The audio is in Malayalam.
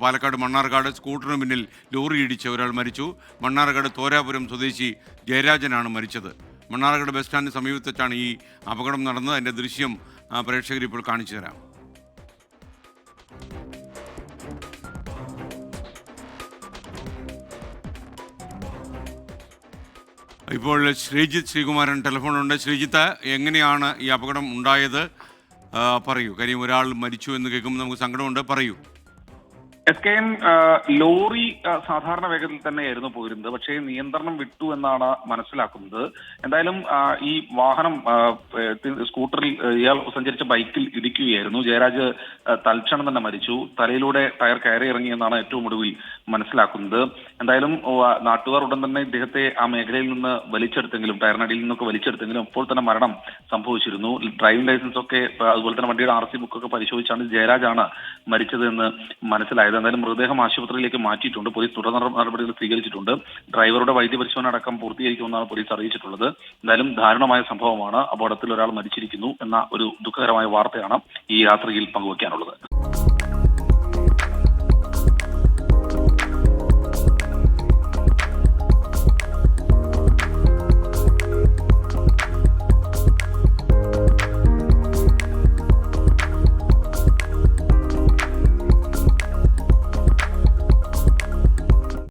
പാലക്കാട് മണ്ണാർക്കാട് സ്കൂട്ടറിന് പിന്നിൽ ലോറി ഇടിച്ച് ഒരാൾ മരിച്ചു. മണ്ണാർക്കാട് തോരാപുരം സ്വദേശി ജയരാജനാണ് മരിച്ചത്. മണ്ണാർക്കാട് ബസ് സ്റ്റാൻഡിന് സമീപത്ത് വെച്ചാണ് ഈ അപകടം നടന്നത്. അതിൻ്റെ ദൃശ്യം പ്രേക്ഷകർ ഇപ്പോൾ കാണിച്ചു തരാം. ഇപ്പോൾ ശ്രീജിത്ത് ശ്രീകുമാരൻ ടെലിഫോണുണ്ട്. ശ്രീജിത്ത്, എങ്ങനെയാണ് ഈ അപകടം ഉണ്ടായത്? പറയൂ. കാര്യം ഒരാൾ മരിച്ചു എന്ന് കേൾക്കുമ്പോൾ നമുക്ക് സങ്കടമുണ്ട്. പറയൂ. SKN ലോറി സാധാരണ വേഗത്തിൽ തന്നെയായിരുന്നു പോയിരുന്നത്. പക്ഷേ നിയന്ത്രണം വിട്ടു എന്നാണ് മനസ്സിലാക്കുന്നത്. എന്തായാലും ഈ വാഹനം സ്കൂട്ടറിൽ ഇയാൾ സഞ്ചരിച്ച ബൈക്കിൽ ഇടിക്കുകയായിരുന്നു. ജയരാജ് തൽക്ഷണം തന്നെ മരിച്ചു. തലയിലൂടെ ടയർ കയറി ഇറങ്ങിയെന്നാണ് ഏറ്റവും ഒടുവിൽ മനസ്സിലാക്കുന്നത്. എന്തായാലും നാട്ടുകാർ ഉടൻ തന്നെ ഇദ്ദേഹത്തെ ആ മേഖലയിൽ നിന്ന് വലിച്ചെടുത്തെങ്കിലും, ടയറിനടിയിൽ നിന്നൊക്കെ വലിച്ചെടുത്തെങ്കിലും അപ്പോൾ തന്നെ മരണം സംഭവിച്ചിരുന്നു. ഡ്രൈവിംഗ് ലൈസൻസ് ഒക്കെ അതുപോലെ തന്നെ വണ്ടിയുടെ RC ബുക്കൊക്കെ പരിശോധിച്ചാണ് ജയരാജാണ് മരിച്ചത് എന്ന് മനസ്സിലായത്. എന്തായാലും മൃതദേഹം ആശുപത്രിയിലേക്ക് മാറ്റിയിട്ടുണ്ട്. പോലീസ് തുടർ നടപടികൾ സ്വീകരിച്ചിട്ടുണ്ട്. ഡ്രൈവറുടെ വൈദ്യപരിശോധന അടക്കം പൂർത്തീകരിക്കുമെന്നാണ് പോലീസ് അറിയിച്ചിട്ടുള്ളത്. എന്തായാലും ദാരുണമായ സംഭവമാണ്. അപകടത്തിൽ ഒരാൾ മരിച്ചിരിക്കുന്നു എന്ന ഒരു ദുഃഖകരമായ വാർത്തയാണ് ഈ യാത്രയിൽ പങ്കുവയ്ക്കാനുള്ളത്.